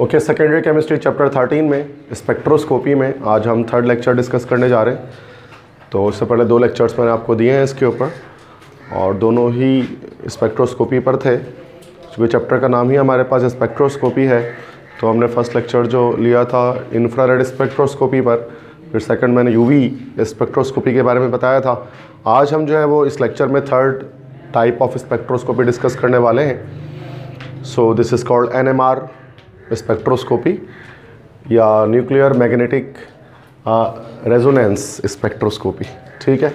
Okay, secondary chemistry chapter 13 में spectroscopy में आज हम थर्ड लेक्चर डिस्कस करने जा रहे हैं। तो इससे पहले 2 लेक्चर्स मैंने आपको दिए हैं इसके ऊपर और दोनों ही स्पेक्ट्रोस्कोपी पर थे। क्योंकि चैप्टर का नाम ही हमारे पास स्पेक्ट्रोस्कोपी है, तो हमने फर्स्ट लेक्चर जो लिया था इंफ्रारेड स्पेक्ट्रोस्कोपी पर, फिर सेकंड मैंने यूवी स्पेक्ट्रोस्कोपी के बारे में बताया था। आज हम जो है वो इस लेक्चर में third type of spectroscopy discuss करने वाले हैं। So this is called NMR spectroscopy या न्यूक्लियर मैग्नेटिक रेजोनेंस स्पेक्ट्रोस्कोपी। ठीक है,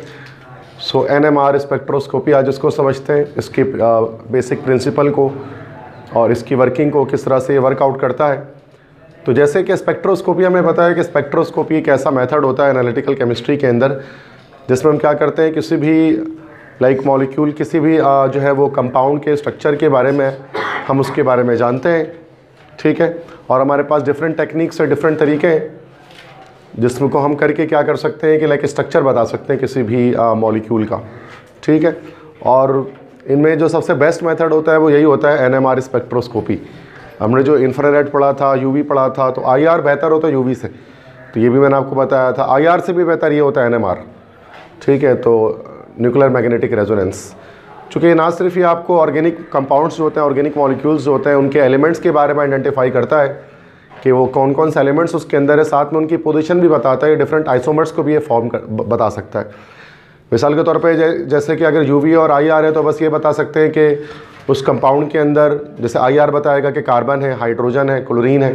सो NMR स्पेक्ट्रोस्कोपी आज इसको समझते हैं, इसकी बेसिक प्रिंसिपल को और इसकी वर्किंग को, किस तरह से ये वर्कआउट करता है। तो जैसे कि स्पेक्ट्रोस्कोपी हमें पता है कि स्पेक्ट्रोस्कोपी एक ऐसा मेथड होता है एनालिटिकल केमिस्ट्री के अंदर जिसमें हम क्या करते हैं, किसी भी मॉलिक्यूल, किसी भी जो है वो कंपाउंड के स्ट्रक्चर के बारे में हम उसके बारे में जानते हैं। ठीक है, और हमारे पास डिफरेंट टेक्निक्स है, डिफरेंट तरीके हैं जिसमें को हम करके क्या कर सकते हैं कि स्ट्रक्चर बता सकते हैं किसी भी मॉलिक्यूल का। ठीक है, और इनमें जो सबसे बेस्ट मेथड होता है वो यही होता है NMR स्पेक्ट्रोस्कोपी। हमने जो इंफ्रारेड पढ़ा था, UV पढ़ा था, तो IR बेहतर होता है UV से, तो ये भी मैंने आपको बताया था। IR से भी बेहतर ये होता है NMR। ठीक है, तो न्यूक्लियर मैग्नेटिक रेजोनेंस, चूँकि ना सिर्फ ये आपको ऑर्गेनिक कंपाउंड्स जो होते हैं, ऑर्गेनिक मॉलिक्यूल्स जो होते हैं, उनके एलिमेंट्स के बारे में आइडेंटिफाई करता है कि वो कौन कौन से एलिमेंट्स उसके अंदर है, साथ में उनकी पोजीशन भी बताता है। डिफरेंट आइसोमर्स को भी ये बता सकता है। मिसाल के तौर पे जैसे कि अगर UV और IR है तो बस ये बता सकते हैं कि उस कंपाउंड के अंदर, जैसे IR बताएगा कि कार्बन है, हाइड्रोजन है, क्लोरीन है,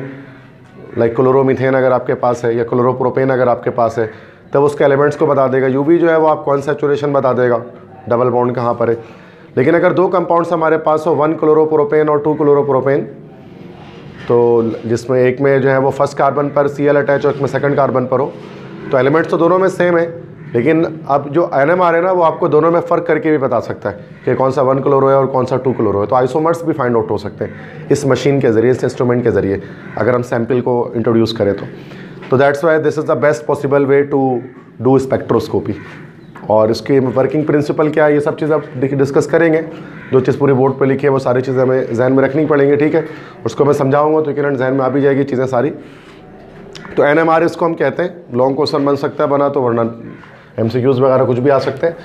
लाइक क्लोरोमीथेन अगर आपके पास है या क्लोरोप्रोपेन अगर आपके पास है, तब उसके एलिमेंट्स को बता देगा। UV जो है वो आपको अनसैचुरेशन बता देगा, डबल बॉन्ड कहाँ पर है। लेकिन अगर 2 कंपाउंड्स हमारे पास हो, 1 क्लोरोप्रोपेन और 2 क्लोरोप्रोपेन, तो जिसमें एक में जो है वो फर्स्ट कार्बन पर Cl अटैच और एक में सेकंड कार्बन पर हो, तो एलिमेंट्स तो दोनों में सेम है, लेकिन अब जो NMR है ना वो आपको दोनों में फ़र्क करके भी बता सकता है कि कौन सा 1 क्लोरो है और कौन सा 2 क्लोरो है। तो आइसोमर्स भी फाइंड आउट हो सकते हैं इस मशीन के ज़रिए, इस इंस्ट्रूमेंट के ज़रिए, अगर हम सैम्पल को इंट्रोड्यूस करें तो that's why this is the best possible way to do spectroscopy. और इसकी वर्किंग प्रिंसिपल क्या है, ये सब चीज़ आप डिस्कस करेंगे। जो चीज़ पूरी बोर्ड पे लिखी है वो सारी चीज़ें हमें जहन में रखनी पड़ेंगे। ठीक है, उसको मैं समझाऊंगा तो यकीनन जहन में आ भी जाएगी चीज़ें सारी। तो NMR इसको हम कहते हैं, लॉन्ग क्वेश्चन बन सकता है बना, तो वरना MCQs वगैरह कुछ भी आ सकते हैं।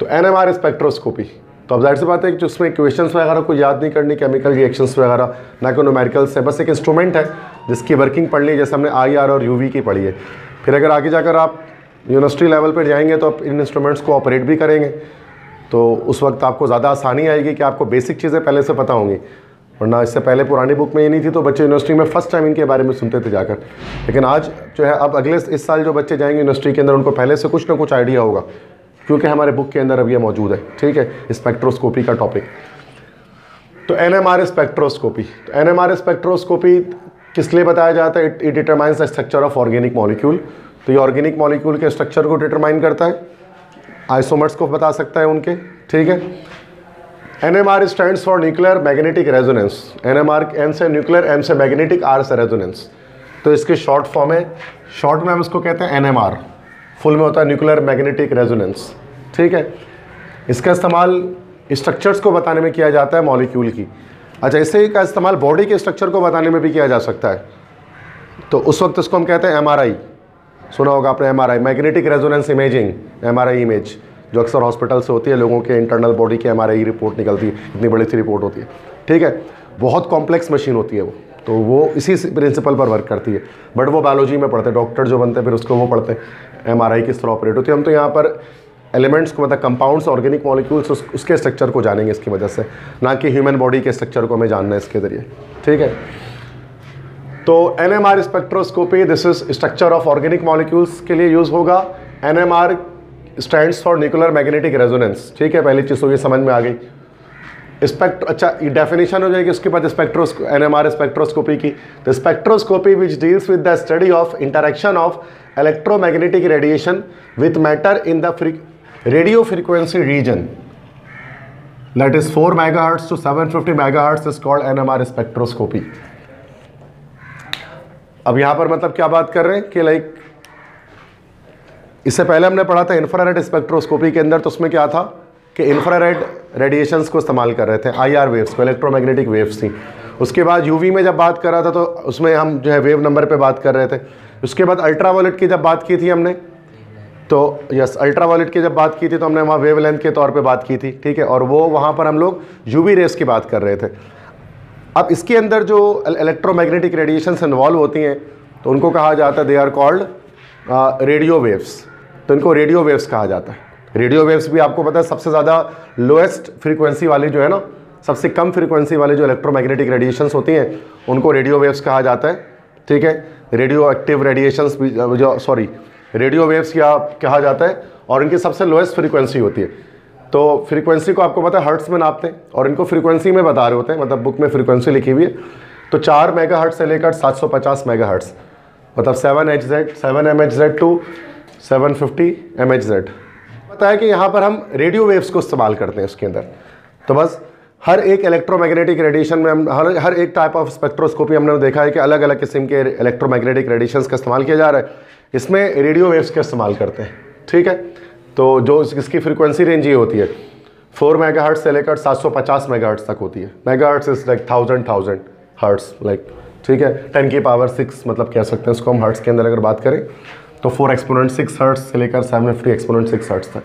तो NMR स्पेक्ट्रोस्कोपी, तो अब जाहिर सी बात है कि उसमें इक्वेशंस वगैरह को याद नहीं करनी, केमिकल रिएक्शंस वगैरह, ना कि न्यूमेरिकल्स है, बस एक इंस्ट्रूमेंट है जिसकी वर्किंग पढ़नी है, जैसे हमने IR और UV की पढ़ी है। फिर अगर आगे जाकर आप यूनिवर्सिटी लेवल पर जाएंगे तो आप इन इंस्ट्रूमेंट्स को ऑपरेट भी करेंगे, तो उस वक्त आपको ज़्यादा आसानी आएगी कि आपको बेसिक चीज़ें पहले से पता होंगी। वरना इससे पहले पुरानी बुक में ये नहीं थी, तो बच्चे यूनिवर्सिटी में फर्स्ट टाइम इनके बारे में सुनते थे जाकर। लेकिन आज जो है, अब अगले इस साल जो बच्चे जाएंगे यूनिवर्सिटी के अंदर, उनको पहले से कुछ ना कुछ आइडिया होगा, क्योंकि हमारे बुक के अंदर अब ये मौजूद है। ठीक है, स्पेक्ट्रोस्कोपी का टॉपिक। तो NMR स्पेक्ट्रोस्कोपी, तो NMR स्पेक्ट्रोस्कोपी किस लिए बताया जाता है? It determines the structure of organic molecule. तो ये ऑर्गेनिक मॉलिक्यूल के स्ट्रक्चर को डिटरमाइन करता है, आइसोमर्स को बता सकता है उनके। ठीक है, NMR stands for nuclear magnetic resonance. NMR N से न्यूक्लियर, M से मैग्नेटिक, R से रेजोनेंस। तो इसकी शॉर्ट फॉर्म है, शॉर्ट में हम इसको कहते हैं NMR, फुल में होता है न्यूक्लियर मैग्नेटिक रेजोनेंस। ठीक है, इसका इस्तेमाल स्ट्रक्चर्स को बताने में किया जाता है मॉलिक्यूल की। अच्छा, इसे का इस्तेमाल बॉडी के स्ट्रक्चर को बताने में भी किया जा सकता है, तो उस वक्त इसको हम कहते हैं MRI। सुना होगा आपने MRI, magnetic resonance imaging, MRI image, जो अक्सर हॉस्पिटल से होती है, लोगों के इंटरनल बॉडी की MRI रिपोर्ट निकलती है, इतनी बड़ी सी रिपोर्ट होती है। ठीक है, बहुत कॉम्प्लेक्स मशीन होती है वो, तो वो इसी प्रिंसिपल पर वर्क करती है। बट वो बायोलॉजी में पढ़ते हैं, डॉक्टर जो बनते हैं फिर उसको वो पढ़ते हैं MRI किस तरह ऑपरेट होती है। हम तो यहाँ पर एलिमेंट्स को, मतलब कंपाउंड्स, ऑर्गेनिक मॉलिक्यूल्स, उसके स्ट्रक्चर को जानेंगे इसकी वजह से, ना कि ह्यूमन बॉडी के स्ट्रक्चर को हमें जानना है इसके ज़रिए। ठीक है, तो NMR spectroscopy, this is structure of organic molecules के लिए यूज़ होगा। NMR stands for nuclear magnetic resonance. ठीक है, पहली चीज़ तो ये समझ में आ गई। अच्छा, ये डेफिनेशन हो जाएगी उसके बाद NMR स्पेक्ट्रोस्कोपी की। The spectroscopy which deals with the study of interaction of electromagnetic radiation with matter in the radio frequency region, that is 4 MHz to 750 MHz is called NMR spectroscopy. अब यहाँ पर मतलब क्या बात कर रहे हैं कि लाइक इससे पहले हमने पढ़ा था इंफ्रारेड स्पेक्ट्रोस्कोपी के अंदर, तो उसमें क्या था कि इंफ्रारेड रेडिएशंस को इस्तेमाल कर रहे थे, IR वेव्स को, इलेक्ट्रोमैग्नेटिक वेव्स थी। उसके बाद यूवी में जब बात कर रहा था तो उसमें हम जो है वेव नंबर पे बात कर रहे थे। उसके बाद अल्ट्रावायलेट की जब बात की थी हमने, तो यस अल्ट्रावायलेट की जब बात की थी तो हमने वहाँ वेवलेंथ के तौर पे बात की थी, ठीक है, और वो वहाँ पर हम लोग यूवी रेस की बात कर रहे थे। अब इसके अंदर जो इलेक्ट्रोमैग्नेटिक रेडिएशंस इन्वॉल्व होती हैं तो उनको कहा जाता है, they are called radio waves. तो इनको रेडियो वेव्स कहा जाता है। रेडियो वेव्स भी आपको पता है सबसे ज़्यादा लोएस्ट फ्रीक्वेंसी वाली जो है ना, सबसे कम फ्रीक्वेंसी वाली जो इलेक्ट्रोमैग्नेटिक रेडिएशंस होती हैं उनको रेडियो वेव्स कहा जाता है, ठीक है। रेडियो एक्टिव रेडिएशंस भी जो रेडियो वेव्स या कहा जाता है, और इनकी सबसे लोएस्ट फ्रीक्वेंसी होती है। तो फ्रीक्वेंसी को आपको पता है हर्ट्स में नापते हैं और इनको फ्रीक्वेंसी में बता रहे होते हैं, मतलब बुक में फ्रीक्वेंसी लिखी हुई है। तो 4 मेगाहर्ट्ज से लेकर 750 मेगाहर्ट्ज, मतलब 7 MHz टू 750 MHz। पता है कि यहाँ पर हम रेडियो वेव्स को इस्तेमाल करते हैं इसके अंदर। तो बस हर एक इलेक्ट्रोमैग्नेटिक रेडिएशन में हम हर एक टाइप ऑफ स्पेक्ट्रोस्कोपी हमने देखा है कि अलग अलग किस्म के इलेक्ट्रोमैग्नेटिक रेडिएशंस का इस्तेमाल किया जा रहा है, इसमें रेडियो वेव्स का इस्तेमाल करते हैं, ठीक है। तो जो इसकी फ्रीक्वेंसी रेंज ये होती है 4 मेगाहर्ट्ज से लेकर 750 मेगाहर्ट्ज तक होती है। Megahertz is like 1000 hertz, like, ठीक है, 10 की पावर 6 मतलब कह सकते हैं इसको हम हर्ट्ज के अंदर अगर बात करें तो 4 एक्सपोनेंट 6 हर्ट्ज से लेकर 750 एक्सपोनेंट 6 हर्ट्ज तक।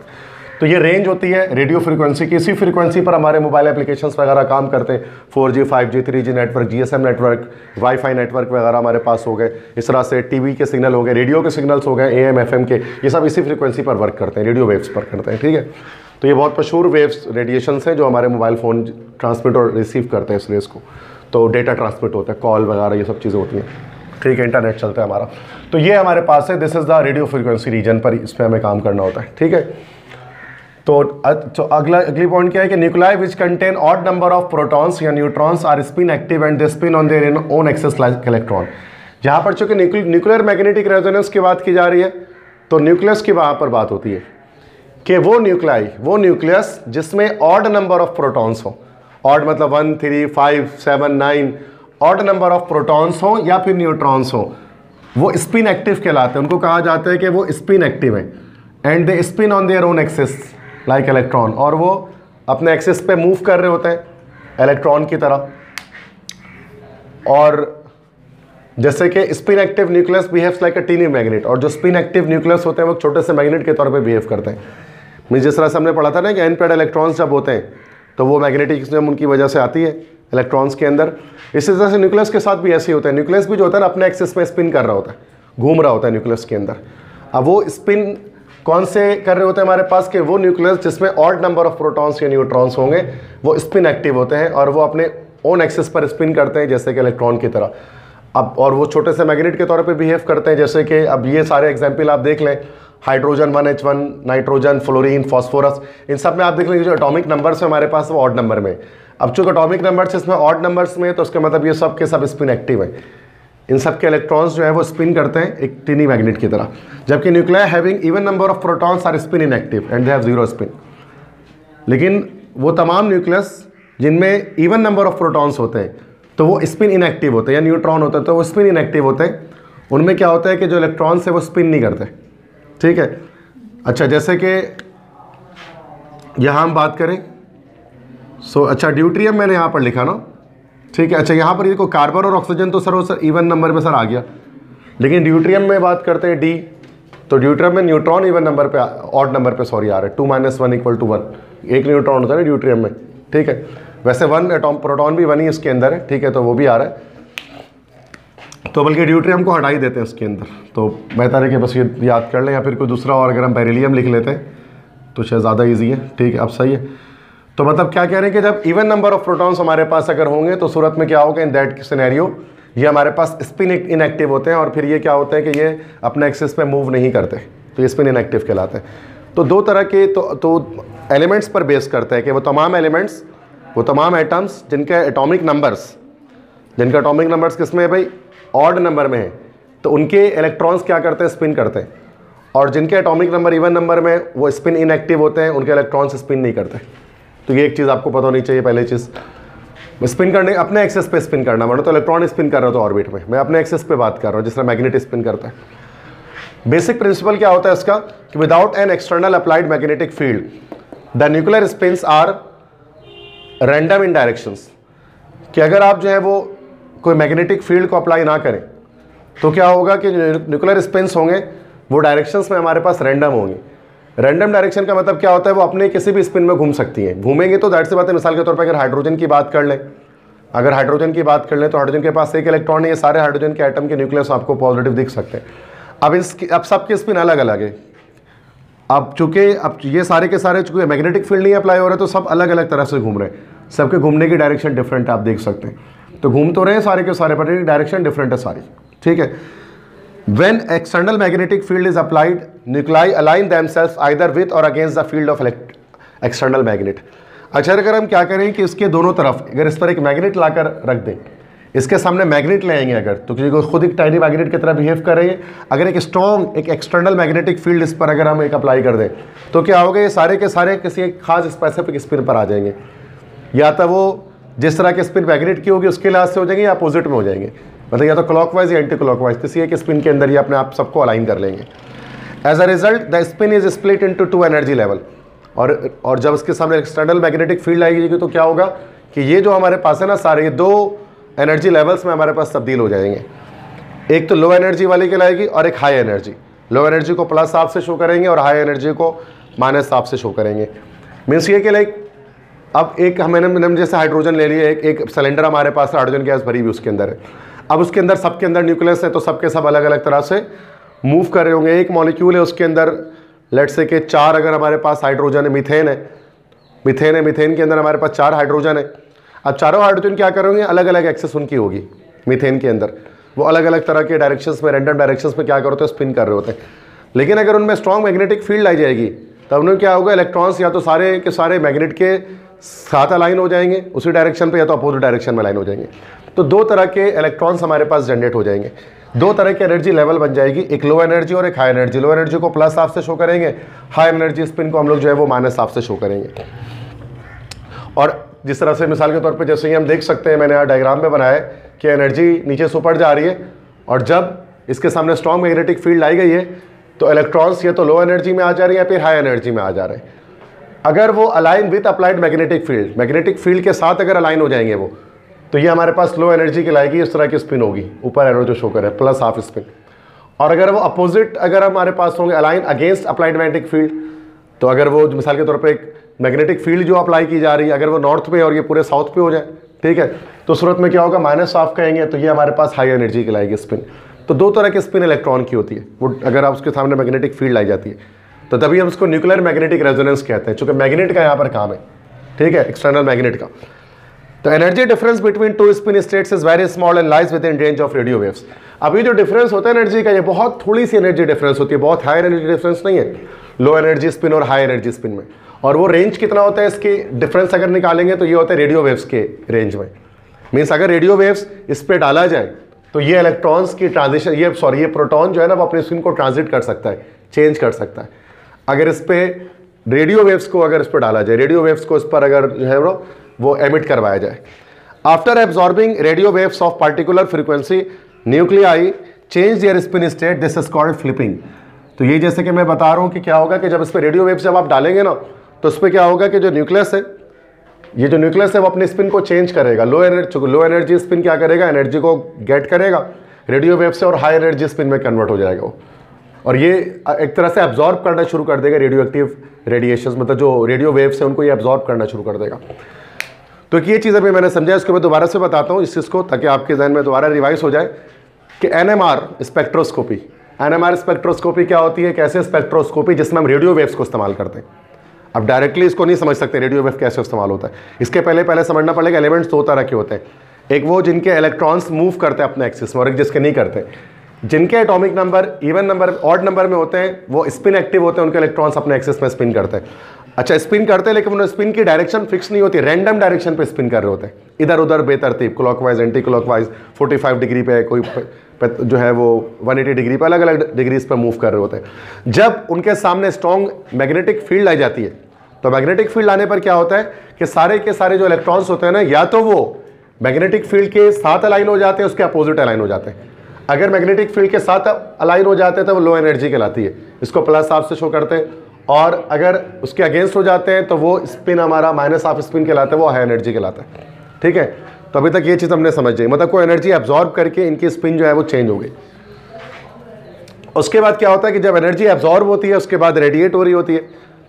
तो ये रेंज होती है रेडियो फ्रीक्वेंसी की। इसी फ्रीक्वेंसी पर हमारे मोबाइल एप्लीकेशंस वगैरह काम करते हैं। 4G 5G 3G network, GSM network, wifi network वगैरह हमारे पास हो गए। इस तरह से टीवी के सिग्नल हो गए, रेडियो के सिग्नल्स हो गए, AM FM के, ये सब इसी फ्रीक्वेंसी पर वर्क करते हैं, रेडियो वेव्स पर करते हैं, ठीक है। तो ये बहुत मशहूर वेव्स रेडिएशंस हैं जो हमारे मोबाइल फ़ोन ट्रांसमिट और रिसीव करते हैं इस रेस को। तो डेटा ट्रांसमिट होता है, कॉल वगैरह ये सब चीज़ें होती हैं, ठीक है, इंटरनेट चलता है हमारा। तो ये हमारे पास है, this is the radio frequency region पर, इस पर हमें काम करना होता है, ठीक है। तो अगली पॉइंट क्या है कि nuclei which contain odd number of protons या neutrons are spin active and they spin on their own axis like electron. जहाँ पर चूंकि न्यूक्लियर मैग्नेटिक रेजोनेंस की बात की जा रही है तो न्यूक्लियस की वहाँ पर बात होती है कि वो न्यूक्लियस जिसमें ऑड नंबर ऑफ प्रोटॉन्स हो, ऑड मतलब 1 3 5 7 9, ऑड नंबर ऑफ प्रोटॉन्स हो या फिर न्यूट्रॉन्स हो, वो स्पिन एक्टिव कहलाते हैं। उनको कहा जाता है कि वो स्पिन एक्टिव है and they spin on their own axis like electron, और वो अपने एक्सिस पे मूव कर रहे होते हैं इलेक्ट्रॉन की तरह। और जैसे कि spin active nucleus behaves like a tiny magnet, और जो स्पिन एक्टिव न्यूक्लियस होते हैं वो छोटे से मैग्नेट के तौर पे बिहेव करते हैं। मीन्स जिस तरह से हमने पढ़ा था ना कि n पेड इलेक्ट्रॉन्स जब होते हैं तो वो मैग्नेटिज्म उनकी वजह से आती है इलेक्ट्रॉन्स के अंदर। इसी तरह से न्यूक्लियस के साथ भी ऐसे ही होता है। न्यूक्लियस भी जो होता है ना अपने एक्सिस में स्पिन कर रहा होता है, घूम रहा होता है न्यूक्लियस के अंदर। अब वो स्पिन कौन से कर रहे होते हैं हमारे पास कि वो न्यूक्लियस जिसमें ऑड नंबर ऑफ प्रोटॉन्स या न्यूट्रॉन्स होंगे वो स्पिन एक्टिव होते हैं और वो अपने ओन एक्सिस पर स्पिन करते हैं जैसे कि इलेक्ट्रॉन की तरह। अब और वो छोटे से मैग्नेट के तौर पे बिहेव करते हैं, जैसे कि अब ये सारे एग्जांपल आप देख लें, hydrogen 1H1, nitrogen, fluorine, phosphorus, इन सब में आप देख लें जो एटॉमिक नंबर्स है हमारे पास वो ऑड नंबर में। अब चूँकि एटॉमिक नंबर्स इसमें ऑड नंबर्स में तो उसका मतलब ये सब के सब स्पिन एक्टिव है। इन सब के इलेक्ट्रॉन्स जो है वो स्पिन करते हैं एक टीनी मैग्नेट की तरह, जबकि nuclei having even number of protons are spin inactive and they have zero spin. लेकिन वो तमाम न्यूक्लियस जिनमें इवन नंबर ऑफ प्रोटॉन्स होते हैं तो वो स्पिन इनएक्टिव होते हैं, या न्यूट्रॉन होते हैं तो वो स्पिन इनएक्टिव होते हैं। उनमें क्या होता है कि जो इलेक्ट्रॉन्स है वो स्पिन नहीं करते, ठीक है। अच्छा, जैसे कि यहाँ हम बात करें अच्छा ड्यूट्रियम मैंने यहाँ पर लिखा ना, ठीक है। अच्छा, यहाँ पर ये को कार्बन और ऑक्सीजन तो सर इवन नंबर में सर आ गया, लेकिन ड्यूट्रियम में बात करते हैं डी, तो ड्यूट्रियम में न्यूट्रॉन इवन नंबर पे ऑड नंबर पे सॉरी आ रहा है, 2 - 1 = 1। एक न्यूट्रॉन होता है ना ड्यूट्रियम में, ठीक है। वैसे 1 एटॉम प्रोटॉन भी 1 ही इसके अंदर है, ठीक है, तो वो भी आ रहा है। तो बल्कि ड्यूट्रियम को हटा ही देते हैं इसके अंदर, तो बेहतर है कि बस ये याद कर लें, या फिर कोई दूसरा, और अगर हम बेरिलियम लिख लेते हैं तो शायद ज़्यादा ईजी है, ठीक है। अब सही है। तो मतलब क्या कह रहे हैं कि जब इवन नंबर ऑफ प्रोटॉन्स हमारे पास अगर होंगे तो सूरत में क्या होगा, इन दैट सिनेरियो ये हमारे पास स्पिन इनएक्टिव होते हैं, और फिर ये क्या होते हैं कि ये अपने एक्सिस पे मूव नहीं करते, तो ये स्पिन इनएक्टिव कहलाते हैं। तो दो तरह के तो एलिमेंट्स पर बेस करते हैं कि वो तमाम एलिमेंट्स, वो तमाम एटम्स जिनके एटॉमिक नंबर्स किसमें है भाई, ऑड नंबर में है, तो उनके इलेक्ट्रॉन्स क्या करते हैं, स्पिन करते हैं। और जिनके एटॉमिक नंबर इवन नंबर में वो स्पिन इनएक्टिव होते हैं, उनके इलेक्ट्रॉन्स स्पिन नहीं करते। तो ये एक चीज़ आपको पता होनी चाहिए। पहली चीज़, स्पिन करने अपने एक्सेस पे स्पिन करना, वरना तो इलेक्ट्रॉन स्पिन कर रहा था ऑर्बिट में, मैं अपने एक्सेस पे बात कर रहा हूँ जिस तरह मैग्नेट स्पिन करता है। बेसिक प्रिंसिपल क्या होता है इसका कि without an external applied magnetic field the nuclear spins are random in directions. कि अगर आप जो है वो कोई मैग्नेटिक फील्ड को अप्लाई ना करें तो क्या होगा कि न्यूक्लियर स्पिन्स होंगे वो डायरेक्शंस में हमारे पास रैंडम होंगी। रैंडम डायरेक्शन का मतलब क्या होता है, वो अपने किसी भी स्पिन में घूम सकती हैं। घूमेंगे तो जाहिर सी बात है, मिसाल के तौर पर अगर हाइड्रोजन की बात कर लें, तो हाइड्रोजन के पास एक इलेक्ट्रॉन है, ये सारे हाइड्रोजन के एटम के न्यूक्लियस आपको पॉजिटिव दिख सकते हैं। अब सबके स्पिन अलग अलग है। अब चूंकि अब ये सारे के सारे चूंकि मैग्नेटिक फील्ड नहीं अप्लाई हो रहा है तो सब अलग अलग तरह से घूम रहे हैं, सबके घूमने की डायरेक्शन डिफरेंट है, आप देख सकते हैं। तो घूम तो रहे हैं सारे के सारे पर डायरेक्शन डिफरेंट है सारी, ठीक है। When external magnetic field is applied, nuclei align themselves either with or against the field of external magnet। अच्छा, अगर हम क्या करें कि इसके दोनों तरफ अगर इस पर एक मैग्नेट लाकर रख दें, इसके सामने मैग्नेट ले आएंगे अगर, तो क्योंकि खुद एक टाइनी मैग्नेट की तरह बिहेव कर रही है, अगर एक स्ट्रॉन्ग एक एक्सटर्नल मैग्नेटिक फील्ड इस पर अगर हम एक अप्लाई कर दें तो क्या होगा, ये सारे के सारे किसी एक खास स्पेसिफिक स्पिन पर आ जाएंगे। या तो वो जिस तरह के स्पिन मैग्नेट की होगी उसके लिहाज से हो जाएंगे या अपोजिट में हो जाएंगे, मतलब या तो क्लॉकवाइज या एंटी क्लॉकवाइज, किसी एक स्पिन के अंदर ही अपने आप सबको अलाइन कर लेंगे। As a result the spin is split into 2 energy level. और जब इसके सामने एक्सटर्नल मैग्नेटिक फील्ड आएगी तो क्या होगा कि ये जो हमारे पास है ना सारे, ये 2 एनर्जी लेवल्स में हमारे पास तब्दील हो जाएंगे। एक तो लो एनर्जी वाली कहलाएगी और एक हाई एनर्जी। लो एनर्जी को प्लस हाफ से शो करेंगे और हाई एनर्जी को माइनस हाफ से शो करेंगे। मीन्स ये कि लाइक अब एक हमने जैसे हाइड्रोजन ले लिए, एक सिलेंडर हमारे पास हाइड्रोजन गैस भरी हुई उसके अंदर है। अब उसके अंदर सबके अंदर न्यूक्लियस है तो सबके सब अलग अलग तरह से मूव कर रहे होंगे। एक मॉलिक्यूल है उसके अंदर लेट्स से कि 4 अगर हमारे पास हाइड्रोजन है, मीथेन के अंदर हमारे पास 4 हाइड्रोजन है। अब चारों हाइड्रोजन क्या करेंगे, अलग अलग एक्सेस उनकी होगी मीथेन के अंदर, वो अलग अलग तरह के डायरेक्शंस में, रैंडम डायरेक्शंस में क्या करते हैं, स्पिन कर रहे होते हैं। लेकिन अगर उनमें स्ट्रॉन्ग मैग्नेटिक फील्ड आई जाएगी तब उन्हें क्या होगा, इलेक्ट्रॉन्स या तो सारे के सारे मैग्नेट के साथ अलाइन हो जाएंगे उसी डायरेक्शन पे, या तो अपोजिट डायरेक्शन में अलाइन हो जाएंगे। तो 2 तरह के इलेक्ट्रॉन्स हमारे पास जनरेट हो जाएंगे, 2 तरह की एनर्जी लेवल बन जाएगी, एक लो एनर्जी और एक हाई एनर्जी। लो एनर्जी को प्लस हाफ से शो करेंगे, हाई एनर्जी स्पिन को हम लोग जो है वो माइनस हाफ से शो करेंगे। और जिस तरह से मिसाल के तौर पे जैसे ही हम देख सकते हैं, मैंने यहाँ डायग्राम में बनाया है कि एनर्जी नीचे से ऊपर जा रही है और जब इसके सामने स्ट्रॉन्ग मैग्नेटिक फील्ड आई गई है तो इलेक्ट्रॉन्स या तो लो एनर्जी में आ जा रही है या फिर हाई एनर्जी में आ जा रहे हैं। अगर वो align with applied magnetic field के साथ अगर अलाइन हो जाएंगे वो, तो ये हमारे पास लो एनर्जी की लाएगी, इस तरह की स्पिन होगी, ऊपर एरो जो शो कर रहे हैं प्लस हाफ स्पिन। और अगर वो अपोजिट अगर हमारे पास होंगे align against applied magnetic field, तो अगर वो मिसाल के तौर पे एक मैग्नेटिक फील्ड जो अप्लाई की जा रही है अगर वो नॉर्थ पे और ये पूरे साउथ पे हो जाए, ठीक है, तो सूरत में क्या होगा, माइनस हाफ कहेंगे, तो ये हमारे पास हाई एनर्जी की लाएगी स्पिन। तो 2 तरह की स्पिन इलेक्ट्रॉन की होती है, वो अगर आप उसके सामने मैग्नेटिक फील्ड आई जाती है तो तभी हम उसको न्यूक्लियर मैग्नेटिक रेजोनेंस कहते हैं, चूंकि मैग्नेट का यहाँ पर काम है, ठीक है, एक्सटर्नल मैग्नेट का। तो energy difference between 2 spin states is very small and lies with in range of radio waves. अब ये जो डिफरेंस होता है एनर्जी का, ये बहुत थोड़ी सी एनर्जी डिफरेंस होती है, बहुत हाई एनर्जी डिफरेंस नहीं है लो एनर्जी स्पिन और हाई एनर्जी स्पिन में। और वो रेंज कितना होता है इसके डिफरेंस अगर निकालेंगे तो ये होता है रेडियो वेव्स के रेंज में। मीन्स अगर रेडियो वेव्स इस पर डाला जाए तो ये इलेक्ट्रॉन्स की ट्रांजिशन, ये प्रोटॉन जो है ना वो अपने स्पिन को ट्रांजिट कर सकता है, चेंज कर सकता है। अगर इस पर रेडियो वेव्स को अगर इस पर डाला जाए, रेडियो वेव्स को इस पर अगर जो है वो एमिट करवाया जाए। After absorbing radio waves of particular frequency nuclei change their spin state, this is called flipping. तो ये जैसे कि मैं बता रहा हूँ कि क्या होगा कि जब इस पर रेडियो वेव्स जब आप डालेंगे ना तो उस पर क्या होगा कि जो न्यूक्लियस है, ये जो न्यूक्लियस है वो अपने स्पिन को चेंज करेगा। लो एनर्जी स्पिन क्या करेगा, एनर्जी को गेट करेगा रेडियो वेव से और हाई एनर्जी स्पिन में कन्वर्ट हो जाएगा वो, और ये एक तरह से एब्जॉर्ब करना शुरू कर देगा रेडियो एक्टिव रेडिएशन, मतलब जो रेडियो वेव्स है उनको ये एब्जॉर्ब करना शुरू कर देगा। तो ये चीज़ अभी मैंने समझा, इसको मैं दोबारा से बताता हूँ इस चीज़ को ताकि आपके जहन में दोबारा रिवाइज हो जाए कि एनएमआर स्पेक्ट्रोस्कोपी क्या होती है, कैसे स्पेक्ट्रोस्कोपी जिसमें हम रेडियो वेव्स को इस्तेमाल करते हैं। अब डायरेक्टली इसको नहीं समझ सकते रेडियो वेव कैसे इस्तेमाल होता है, इसके पहले समझना पड़ेगा एलिमेंट्स 2 तरह के होते हैं, एक वो जिनके इलेक्ट्रॉन्स मूव करते हैं अपने एक्सिस में और एक जिसके नहीं करते। जिनके atomic number even number odd number में होते हैं वो स्पिन एक्टिव होते हैं, उनके इलेक्ट्रॉन्स अपने एक्सिस में स्पिन करते हैं। अच्छा, स्पिन करते हैं लेकिन उन्हें स्पिन की डायरेक्शन फिक्स नहीं होती, रैंडम डायरेक्शन पे स्पिन कर रहे होते हैं, इधर उधर बेतरतीब, क्लॉकवाइज एंटी क्लॉकवाइज, 45 डिग्री पे, कोई जो है वो 180 डिग्री पे, अलग अलग डिग्रीज पे मूव कर रहे होते हैं। जब उनके सामने स्ट्रॉन्ग मैग्नेटिक फील्ड आ जाती है तो मैग्नेटिक फील्ड आने पर क्या होता है कि सारे के सारे जो इलेक्ट्रॉन्स होते हैं ना, या तो वो मैग्नेटिक फील्ड के साथ अलाइन हो जाते हैं, उसके अपोजिट अलाइन हो जाते हैं। अगर मैग्नेटिक फील्ड के साथ अलाइन हो जाते हैं तो वो लो एनर्जी कहलाती है, इसको प्लस हाफ से शो करते हैं, और अगर उसके अगेंस्ट हो जाते हैं तो वो स्पिन हमारा माइनस हाफ स्पिन कहलाता है, वो हाई एनर्जी कहलाता है। ठीक है, तो अभी तक ये चीज़ हमने समझ जाई, मतलब कोई एनर्जी एब्जॉर्ब करके इनकी स्पिन जो है वो चेंज हो गई। उसके बाद क्या होता है कि जब एनर्जी एब्जॉर्ब होती है उसके बाद रेडिएट हो रही होती है,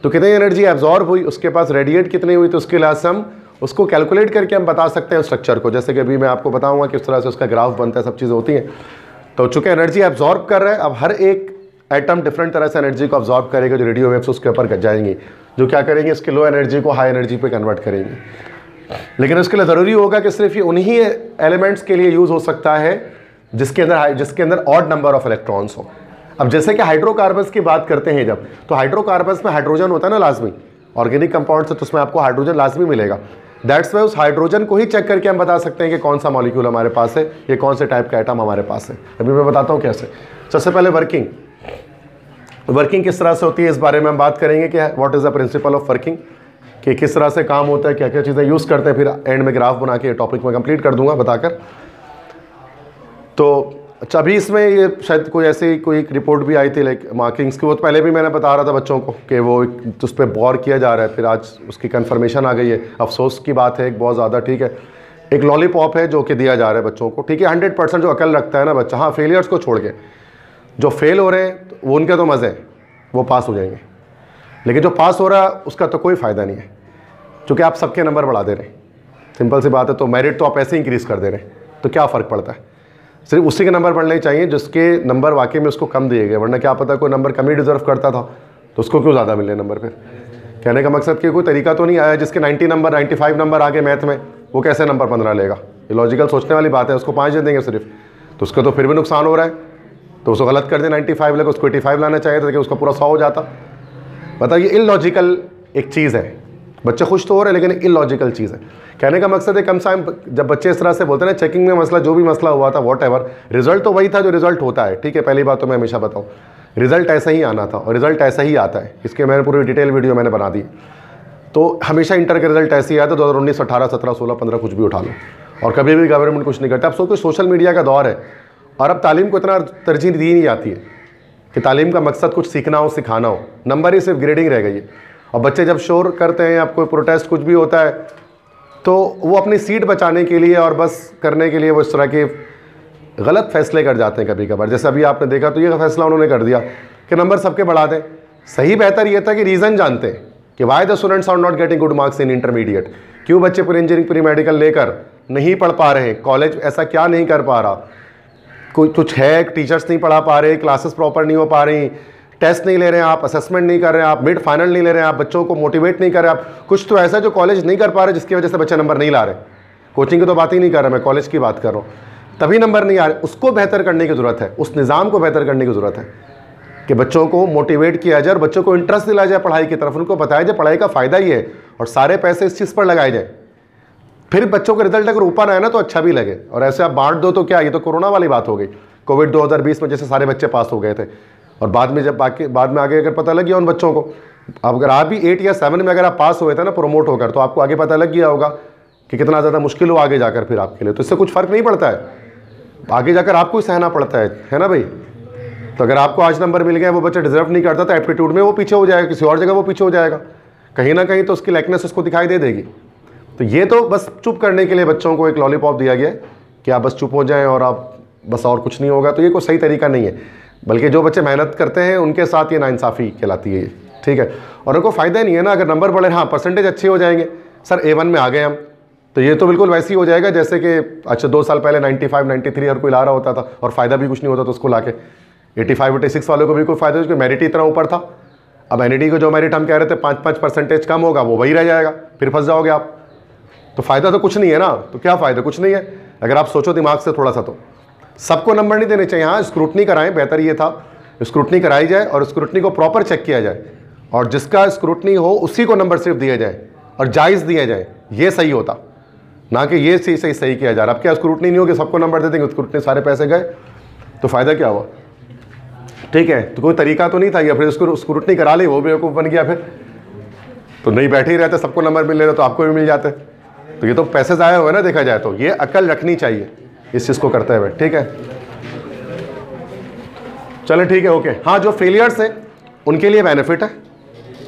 तो कितनी एनर्जी एब्जॉर्ब हुई, उसके पास रेडिएट कितनी हुई, तो उसके लिहाज से हम उसको कैलकुलेट करके हम बता सकते हैं स्ट्रक्चर को। जैसे कि अभी मैं आपको बताऊंगा किस तरह से उसका ग्राफ बनता है, सब चीज़ें होती हैं। तो चूंकि एनर्जी एब्जॉर्ब कर रहा है, अब हर एक एटम डिफरेंट तरह से एनर्जी को अब्जॉर्ब करेगा, जो रेडियो वेव्स उसके ऊपर जाएंगी, जो क्या करेंगे, इसके लो एनर्जी को हाई एनर्जी पे कन्वर्ट करेंगे। लेकिन उसके लिए ज़रूरी होगा कि सिर्फ ये उन्हीं एलिमेंट्स के लिए यूज़ हो सकता है जिसके अंदर ऑड नंबर ऑफ इलेक्ट्रॉन्स हो। अब जैसे कि हाइड्रोकार्बन्स की बात करते हैं जब, तो हाइड्रोकार्बन्स में हाइड्रोजन होता है ना लाजमी, ऑर्गेनिक कंपाउंड से, तो उसमें आपको हाइड्रोजन लाजमी मिलेगा। दैट्स वाई उस हाइड्रोजन को ही चेक करके हम बता सकते हैं कि कौन सा मॉलिक्यूल हमारे पास है, ये कौन से टाइप का एटम हमारे पास है। अभी मैं बताता हूँ कैसे। सबसे पहले वर्किंग किस तरह से होती है, इस बारे में हम बात करेंगे कि what is the principle of working, कि किस तरह से काम होता है, क्या क्या चीज़ें यूज़ करते हैं। फिर एंड में ग्राफ बना के टॉपिक में कंप्लीट कर दूंगा बताकर। तो अच्छा, अभी इसमें ये शायद कोई ऐसी कोई रिपोर्ट भी आई थी लाइक मार्किंग्स की, वो तो पहले भी मैंने बता रहा था बच्चों को कि वो उस पर गौर किया जा रहा है, फिर आज उसकी कन्फर्मेशन आ गई है। अफसोस की बात है एक बहुत ज़्यादा, ठीक है। एक लॉलीपॉप है जो कि दिया जा रहा है बच्चों को, ठीक है। 100% जो अकल रखता है ना बच्चा, हाँ फेलियर्स को छोड़ के, जो फेल हो रहे हैं वो उनके तो मज़े हैं, वो पास हो जाएंगे, लेकिन जो पास हो रहा है उसका तो कोई फ़ायदा नहीं है, क्योंकि आप सबके नंबर बढ़ा दे रहे हैं। सिंपल सी बात है। तो मेरिट तो आप ऐसे ही इंक्रीज़ कर दे रहे हैं, तो क्या फ़र्क पड़ता है। सिर्फ उसी के नंबर बढ़ने चाहिए जिसके नंबर वाकई में उसको कम दिए गए, वरना क्या पता कोई नंबर कम ही डिजर्व करता था तो उसको क्यों ज़्यादा मिले नंबर। फिर कहने का मकसद कि कोई तरीका तो नहीं आया जिसके 90 नंबर 95 नंबर आगे मैथ में, वो कैसे नंबर 15 लेगा। ये लॉजिकल सोचने वाली बात है। उसको 5 दे देंगे सिर्फ, तो उसका तो फिर भी नुकसान हो रहा है, तो उसको गलत कर दे 95 लगे, उसको 85 लाना चाहिए था कि उसका पूरा 100 हो जाता। मतलब ये इलॉजिकल एक चीज़ है। बच्चे खुश तो हो रहे हैं लेकिन इलॉजिकल चीज़ है। कहने का मकसद है कम से कम जब बच्चे इस तरह से बोलते हैं ना, चेकिंग में मसला, जो भी मसला हुआ था वॉट एवर, रिजल्ट तो वही था जो रिजल्ट होता है, ठीक है। पहली बात तो मैं हमेशा बताऊँ, रिजल्ट ऐसा ही आना था और रिजल्ट ऐसा ही आता है। इसके मैंने पूरी डिटेल वीडियो मैंने बना दी। तो हमेशा इंटर का रिजल्ट ऐसे ही आया था, 2019, 18, 17, 16, 15 कुछ भी उठा लो, और कभी भी गवर्नमेंट कुछ नहीं करता। अब कोई सोशल मीडिया का दौर है और अब तालीम को इतना तरजीह दी नहीं जाती है कि तालीम का मकसद कुछ सीखना हो, सिखाना हो, नंबर ही सिर्फ ग्रेडिंग रह गई है। और बच्चे जब शोर करते हैं या कोई प्रोटेस्ट कुछ भी होता है तो वो अपनी सीट बचाने के लिए और बस करने के लिए वो इस तरह के गलत फैसले कर जाते हैं कभी कभार। जैसे अभी आपने देखा तो ये फैसला उन्होंने कर दिया कि नंबर सबके बढ़ा दें। सही बेहतर ये था कि रीज़न जानते हैं कि why the students are not getting good marks in intermediate, क्यों बच्चे प्री इंजीनियरिंग प्री मेडिकल लेकर नहीं पढ़ पा रहे हैं, कॉलेज ऐसा क्या नहीं कर पा रहा, कुछ है, टीचर्स नहीं पढ़ा पा रहे, क्लासेस प्रॉपर नहीं हो पा रही, टेस्ट नहीं ले रहे हैं आप, असेसमेंट नहीं कर रहे हैं आप, मिड फाइनल नहीं ले रहे हैं आप, बच्चों को मोटिवेट नहीं कर रहे आप। कुछ तो ऐसा जो कॉलेज नहीं कर पा रहे जिसकी वजह से बच्चे नंबर नहीं ला रहे। कोचिंग की तो बात ही नहीं कर रहा मैं, कॉलेज की बात कर रहा हूँ, तभी नंबर नहीं आ रहे। उसको बेहतर करने की ज़रूरत है, उस निज़ाम को बेहतर करने की ज़रूरत है कि बच्चों को मोटिवेट किया जाए और बच्चों को इंटरेस्ट दिलाया जाए पढ़ाई की तरफ, उनको बताया जाए पढ़ाई का फ़ायदा ही है और सारे पैसे इस चीज़ पर लगाए जाए। फिर बच्चों का रिजल्ट अगर ऊपर आए ना तो अच्छा भी लगे, और ऐसे आप बांट दो तो क्या, ये तो कोरोना वाली बात हो गई। कोविड 2020 में जैसे सारे बच्चे पास हो गए थे, और बाद में जब बाद में आगे अगर पता लग गया उन बच्चों को, अब अगर आप भी 8 या 7 में अगर आप पास हुए थे ना प्रमोट होकर, तो आपको आगे पता लग गया होगा कि कितना ज़्यादा मुश्किल हो आगे जाकर फिर आपके लिए। तो इससे कुछ फ़र्क नहीं पड़ता है, आगे जाकर आपको ही सहना पड़ता है ना भाई। तो अगर आपको आज नंबर मिल गया, वो बच्चा डिजर्व नहीं करता, तो एप्टीट्यूड में वो पीछे हो जाएगा, किसी और जगह वो पीछे हो जाएगा, कहीं ना कहीं तो उसकी लाइकनेस उसको दिखाई दे देगी। तो ये तो बस चुप करने के लिए बच्चों को एक लॉलीपॉप दिया गया है कि आप बस चुप हो जाएं और आप बस, और कुछ नहीं होगा। तो ये कोई सही तरीका नहीं है, बल्कि जो बच्चे मेहनत करते हैं उनके साथ ये नाइंसाफ़ी कहलाती है, ठीक है। और उनको फ़ायदा नहीं है ना, अगर नंबर बढ़े, हाँ परसेंटेज अच्छे हो जाएंगे, सर A1 में आ गए हम, तो ये तो बिल्कुल वैसे ही हो जाएगा जैसे कि अच्छा 2 साल पहले 95, 93 हर कोई ला रहा होता था और फ़ायदा भी कुछ नहीं होता, तो उसको ला के 85, 86 वालों को भी कोई फ़ायदा, क्योंकि मेरिट इतना ऊपर था। अब NET को जो मेरिट हम कह रहे थे 5 परसेंटेज कम होगा, वो वही रह जाएगा, फिर फंस जाओगे आप। तो फ़ायदा तो कुछ नहीं है ना, तो क्या फ़ायदा, कुछ नहीं है अगर आप सोचो दिमाग से थोड़ा सा। तो सबको नंबर नहीं देने चाहिए, हाँ स्क्रूटनी कराएं, बेहतर ये था स्क्रूटनी कराई जाए और स्क्रूटनी को प्रॉपर चेक किया जाए, और जिसका स्क्रूटनी हो उसी को नंबर सिर्फ दिया जाए और जायज़ दिया जाए, ये सही होता, ना कि ये सही किया जा रहा। अब क्या स्क्रूटनी नहीं होगी, सबको नंबर दे देंगे, स्क्रूटनी सारे पैसे गए, तो फ़ायदा क्या हुआ, ठीक है। तो कोई तरीका तो नहीं था, या फिर उसको स्क्रूटनी करा ली, वो बेवकूफ़ बन गया, फिर तो नहीं बैठे ही रहते, सबको नंबर मिल रहे तो आपको भी मिल जाते। तो ये तो पैसे ज़ाया हुए ना, देखा जाए तो। ये अकल रखनी चाहिए इस चीज़ को करते हुए, ठीक है। चलो ठीक है, ओके। हाँ, जो फेलियर्स हैं उनके लिए बेनिफिट है,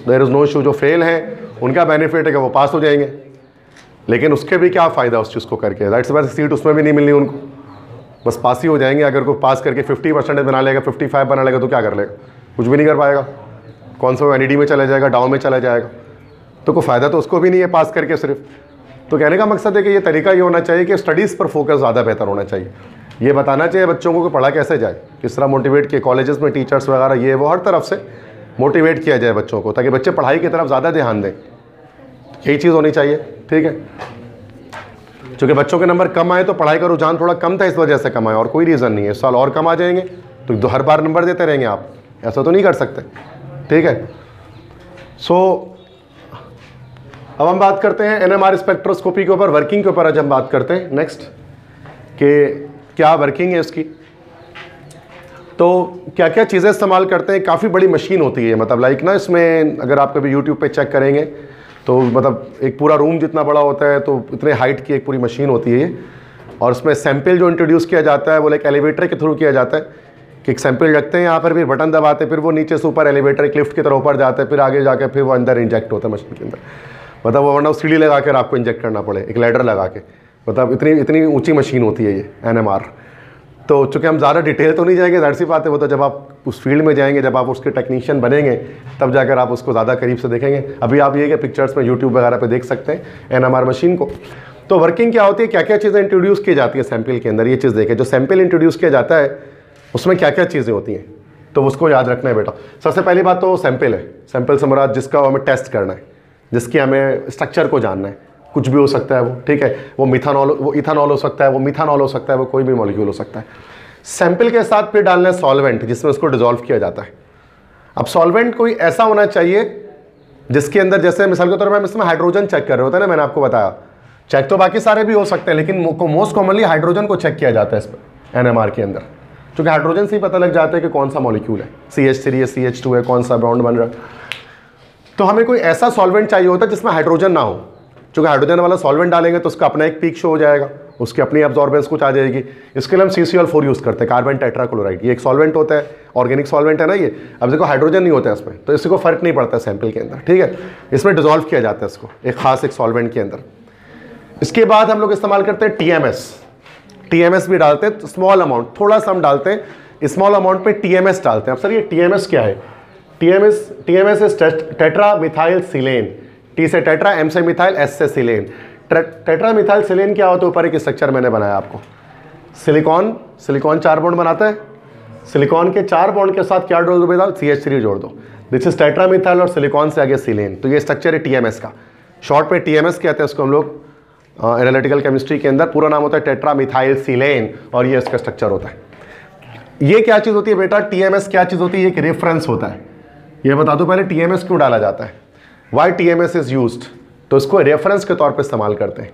देयर इज़ नो इशू। जो फेल हैं उनका बेनिफिट है कि वो पास हो जाएंगे, लेकिन उसके भी क्या फ़ायदा उस चीज़ को करके, दैट्स वाई सीट उसमें भी नहीं मिलनी उनको, बस पास ही हो जाएंगे। अगर कोई पास करके 50% बना लेगा, 55 बना लेगा तो क्या कर लेगा, कुछ भी नहीं कर पाएगा। कौन सा NED में चला जाएगा, डाउन में चला जाएगा, तो कोई फ़ायदा तो उसको भी नहीं है पास करके सिर्फ। तो कहने का मकसद है कि ये तरीका ये होना चाहिए कि स्टडीज़ पर फोकस ज़्यादा बेहतर होना चाहिए। ये बताना चाहिए बच्चों को कि पढ़ा कैसे जाए, किस तरह मोटिवेट किए, कॉलेजेस में टीचर्स वगैरह ये वो हर तरफ से मोटिवेट किया जाए बच्चों को, ताकि बच्चे पढ़ाई की तरफ ज़्यादा ध्यान दें। यही चीज़ होनी चाहिए, ठीक है। चूँकि बच्चों के नंबर कम आए तो पढ़ाई का रुझान थोड़ा कम था, इस वजह से कम आए, और कोई रीज़न नहीं है। इस साल और कम आ जाएंगे तो हर बार नंबर देते रहेंगे आप, ऐसा तो नहीं कर सकते, ठीक है। अब हम बात करते हैं NMR स्पेक्ट्रोस्कोपी के ऊपर, वर्किंग के ऊपर आज हम बात करते हैं नेक्स्ट, कि क्या वर्किंग है इसकी, तो क्या क्या चीज़ें इस्तेमाल करते हैं। काफ़ी बड़ी मशीन होती है, मतलब लाइक ना, इसमें अगर आप कभी YouTube पे चेक करेंगे तो मतलब एक पूरा रूम जितना बड़ा होता है, तो इतने हाइट की एक पूरी मशीन होती है ये। और उसमें सैंपल जो इंट्रोड्यूस किया जाता है वो एक एलिवेटर के थ्रू किया जाता है, कि एक सैंपल रखते हैं यहाँ पर, फिर बटन दबाते हैं, फिर वो नीचे से ऊपर एलिवेटर एक लिफ्ट की तरह ऊपर जाता है, फिर आगे जाके फिर वो अंदर इंजेक्ट होता है मशीन के अंदर। मतलब वो वरना सीढ़ी लगा कर आपको इंजेक्ट करना पड़े, एक लैडर लगा के, मतलब इतनी ऊँची मशीन होती है ये NMR। तो चूँकि हम ज़्यादा डिटेल तो नहीं जाएंगे, ज़ाहिर सी बात है, वो तो जब आप उस फील्ड में जाएंगे, जब आप उसके टेक्नीशियन बनेंगे, तब जाकर आप उसको ज़्यादा करीब से देखेंगे। अभी आप ये कि पिक्चर्स में YouTube वगैरह पे देख सकते हैं NMR मशीन को। तो वर्किंग क्या होती है, क्या क्या चीज़ें इंट्रोड्यूस की जाती है सैंपल के अंदर, ये चीज़ देखें। जो सैंपल इंट्रोड्यूस किया जाता है उसमें क्या क्या चीज़ें होती हैं, तो उसको याद रखना है बेटा। सबसे पहली बात तो सैंपल है, सैंपल से मुराद जिसका हमें टेस्ट करना है, जिसकी हमें स्ट्रक्चर को जानना है, कुछ भी हो सकता है वो, ठीक है। वो मिथानॉल, वो इथानॉल हो सकता है, वो मिथानॉल हो सकता है, वो कोई भी मॉलिक्यूल हो सकता है। सैंपल के साथ फिर डालना है सॉल्वेंट, जिसमें उसको डिसॉल्व किया जाता है। अब सॉल्वेंट कोई ऐसा होना चाहिए जिसके अंदर, जैसे मिसाल के तौर पर हम इसमें हाइड्रोजन चेक कर रहे होते हैं ना, मैंने आपको बताया, चेक तो बाकी सारे भी हो सकते हैं, लेकिन मोस्ट कॉमनली हाइड्रोजन को चेक किया जाता है इस पर NMR के अंदर, क्योंकि हाइड्रोजन से ही पता लग जाता है कि कौन सा मॉलिक्यूल है, CH3 है, CH2 है, कौन सा बॉन्ड बन रहा है। तो हमें कोई ऐसा सॉल्वेंट चाहिए होता है जिसमें हाइड्रोजन ना हो, क्योंकि हाइड्रोजन वाला सॉल्वेंट डालेंगे तो उसका अपना एक पीक शो हो जाएगा, उसकी अपनी एब्जॉर्बेंस कुछ आ जाएगी। इसके लिए हम CCl4 यूज़ करते हैं, कार्बन टेट्राक्लोराइड। ये एक सॉल्वेंट होता है, ऑर्गेनिक सॉल्वेंट है ना ये। अब देखो हाइड्रोजन नहीं होता है इसमें, तो इसको फर्क नहीं पड़ता सैंपल के अंदर, ठीक है। इसमें डिसॉल्व किया जाता है इसको एक खास एक सॉल्वेंट के अंदर। इसके बाद हम लोग इस्तेमाल करते हैं TMS भी डालते हैं, स्मॉल अमाउंट, थोड़ा सा हम डालते हैं, स्मॉल अमाउंट पे TMS डालते हैं। अब सर ये TMS क्या है? TMS is tetra methyl silane. T से टेट्रा, M से मिथाइल, S से सिलेन। टेट्रा मिथाइल सिलेन क्या होता है? ऊपर एक स्ट्रक्चर मैंने बनाया आपको, सिलिकॉन 4 बॉन्ड बनाता है, सिलिकॉन के 4 बॉन्ड के साथ क्या जोड़ दो बेटा? CH3 जोड़ दो। दिस इज टेट्रा मिथाइल और सिलिकॉन से आगे सिलेन। तो ये स्ट्रक्चर है TMS का, शॉर्ट पे TMS कहते हैं उसको हम लोग एनालिटिकल केमिस्ट्री के अंदर। पूरा नाम होता है टेट्रा मिथाइल सिलेन और ये इसका स्ट्रक्चर होता है। ये क्या चीज़ होती है बेटा? TMS क्या चीज़ होती है? एक रेफरेंस होता है। ये बता दो पहले TMS क्यों डाला जाता है, वाई TMS इज यूज्ड। तो इसको रेफरेंस के तौर पे इस्तेमाल करते हैं।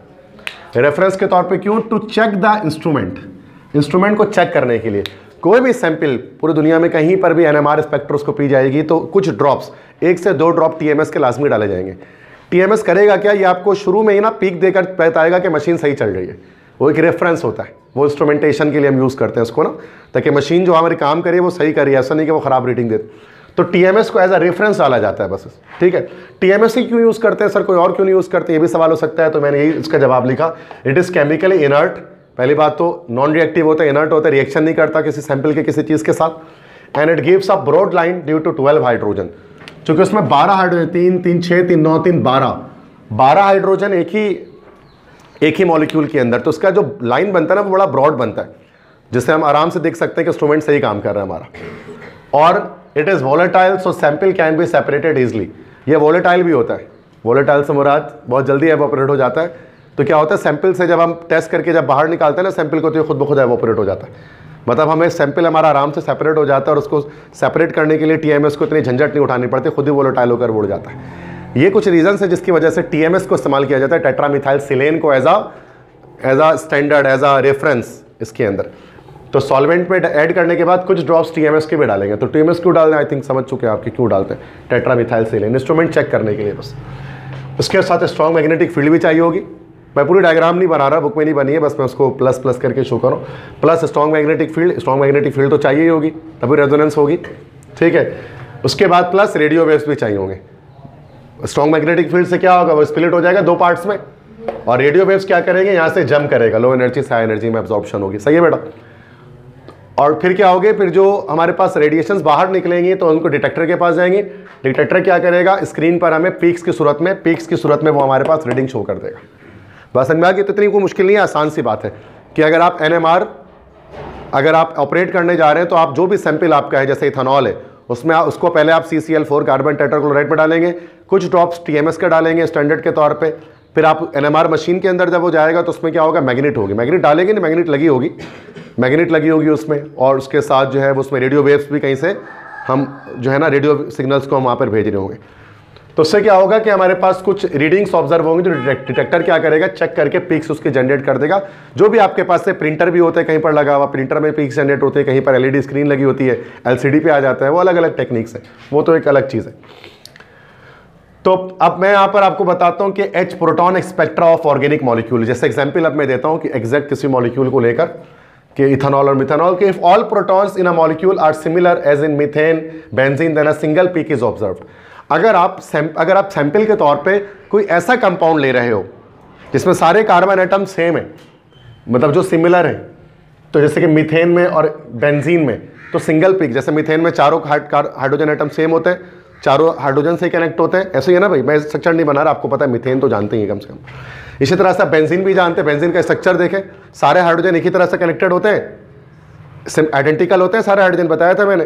रेफरेंस के तौर पे क्यों? टू चेक द इंस्ट्रूमेंट को चेक करने के लिए। कोई भी सैंपल पूरी दुनिया में कहीं पर भी NMR स्पेक्ट्रोस्कोपी जाएगी तो कुछ ड्रॉप्स, 1 से 2 ड्रॉप TMS के लाजमी डाले जाएंगे। TMS करेगा क्या? ये आपको शुरू में ही ना पीक देकर बताएगा कि मशीन सही चल रही है। वो एक रेफरेंस होता है, वो इंस्ट्रूमेंटेशन के लिए हम यूज़ करते हैं उसको ना, ताकि मशीन जो हमारी काम करे वो सही करे, ऐसा नहीं कि वो ख़राब रीडिंग दे। तो TMS को एज अ रेफरेंस डाला जाता है बस, ठीक है। TMS ही क्यों यूज़ करते हैं सर, कोई और क्यों नहीं यूज़ करते? ये भी सवाल हो सकता है, तो मैंने यही इसका जवाब लिखा। It is chemically inert. पहली बात तो नॉन रिएक्टिव होता है, इनर्ट होता है, रिएक्शन नहीं करता किसी सैंपल के किसी चीज़ के साथ। And it gives a broad line due to 12 hydrogen. चूँकि उसमें 12 हाइड्रोजन, 3 3 6 3 9 3 12 हाइड्रोजन एक ही मॉलिक्यूल के अंदर, तो उसका जो लाइन बनता है ना वो बड़ा ब्रॉड बनता है, जिससे हम आराम से देख सकते हैं कि इंस्ट्रूमेंट सही काम कर रहा है हमारा। और it is volatile, so sample can be separated easily. ये वोलेटाइल भी होता है। वोलेटाइल से मुराद बहुत जल्दी एवोपरेट हो जाता है। तो क्या होता है, सैंपल से जब हम टेस्ट करके जब बाहर निकालते हैं ना सैंपल को, तो ये खुद ब खुद एवोपरेट हो जाता है। मतलब हमें सैंपल हमारा आराम से सेपरेट हो जाता है, और उसको सेपरेट करने के लिए TMS को इतनी झंझट नहीं उठानी पड़ती, खुद ही वोलेटाइल होकर उड़ जाता है। ये कुछ रीजन है जिसकी वजह से TMS को इस्तेमाल किया जाता है, टेट्रामिथाइल सिलेन को as a standard, as a reference इसके अंदर। तो सॉल्वेंट में ऐड करने के बाद कुछ ड्रॉप्स TMS के भी डालेंगे। तो TMS क्यों डालते हैं? आई थिंक समझ चुके हैं आपके क्यों डालते हैं। टेट्रामिथाइल सिलेन इंस्ट्रूमेंट चेक करने के लिए बस। उसके साथ स्ट्रॉन्ग मैग्नेटिक फील्ड भी चाहिए होगी। मैं पूरी डायग्राम नहीं बना रहा, बुक में नहीं बनी है, बस मैं उसको प्लस प्लस करके शो करूँ। प्लस स्ट्रॉन्ग मैग्नेटिक फील्ड तो चाहिए ही होगी, तभी रेजोनेंस होगी, ठीक है। उसके बाद प्लस रेडियो वेव्स भी चाहिए होंगे। स्ट्रॉन्ग मैग्नेटिक फील्ड से क्या होगा, वो स्प्लिट हो जाएगा 2 पार्ट्स में। और रेडियो वेव्स क्या करेंगे, यहाँ से जंप करेगा, लो एनर्जी से हाई एनर्जी में एब्जॉर्प्शन होगी। सही है बेटा। और फिर क्या होगे, फिर जो हमारे पास रेडिएशंस बाहर निकलेंगे तो उनको डिटेक्टर के पास जाएंगे। डिटेक्टर क्या करेगा, स्क्रीन पर हमें पीक्स की सूरत में वो हमारे पास रीडिंग शो कर देगा। बस समझ में आ गया। तो इतनी कोई मुश्किल नहीं है, आसान सी बात है कि अगर आप NMR अगर आप ऑपरेट करने जा रहे हैं तो आप जो भी सैंपल आपका है, जैसे इथेनॉल है, उसमें उसको पहले आप CCl4 कार्बन टेट्राक्लोराइड में डालेंगे, कुछ ड्रॉप्स TMS का डालेंगे स्टैंडर्ड के तौर पे। फिर आप NMR मशीन के अंदर जब वो जाएगा तो उसमें क्या होगा, मैग्नेट होगी, मैग्नेट डालेंगे नहीं, मैग्नेट लगी होगी उसमें, और उसके साथ जो है वो उसमें रेडियो वेव्स भी कहीं से हम जो है ना रेडियो सिग्नल्स को हम वहाँ पर भेज रहे होंगे। तो उससे क्या होगा कि हमारे पास कुछ रीडिंग्स ऑब्जर्व होंगे, तो डिटेक्टर क्या करेगा, चेक करके पीक्स उसके जनरेट कर देगा। जो भी आपके पास से प्रिंटर भी होते हैं कहीं पर लगा हुआ, प्रिंटर में पीक्स जनरेट होते हैं, कहीं पर LED स्क्रीन लगी होती है, LCD पे आ जाता है, वो अलग अलग टेक्निक्स है, वो तो एक अलग चीज़ है। तो अब मैं यहाँ पर आपको बताता हूँ कि H proton spectra of organic molecule, जैसे एग्जाम्पल अब मैं देता हूँ कि एग्जैक्ट किसी मॉलिक्यूल को लेकर कि इथेनॉल और मिथेनॉल के if all protons in a molecule are similar as in methane benzene then a single peak is observed. अगर आप सैंपल के तौर पे कोई ऐसा कंपाउंड ले रहे हो जिसमें सारे कार्बन एटम सेम है, मतलब जो सिमिलर है, तो जैसे कि मीथेन में और बेंजीन में तो सिंगल पीक, जैसे मीथेन में चारों हाइड्रोजन एटम सेम होते हैं, चारों हाइड्रोजन से कनेक्ट होते हैं, ऐसे ही है ना भाई, मैं स्ट्रक्चर नहीं बना रहा, आपको पता है मीथेन तो जानते ही कम से कम। इसी तरह से आप बेंजीन भी जानते हैं, बेंजीन का स्ट्रक्चर देखें, सारे हाइड्रोजन एक ही तरह से कनेक्टेड होते हैं, आइडेंटिकल होते हैं सारे हाइड्रोजन, बताया था मैंने।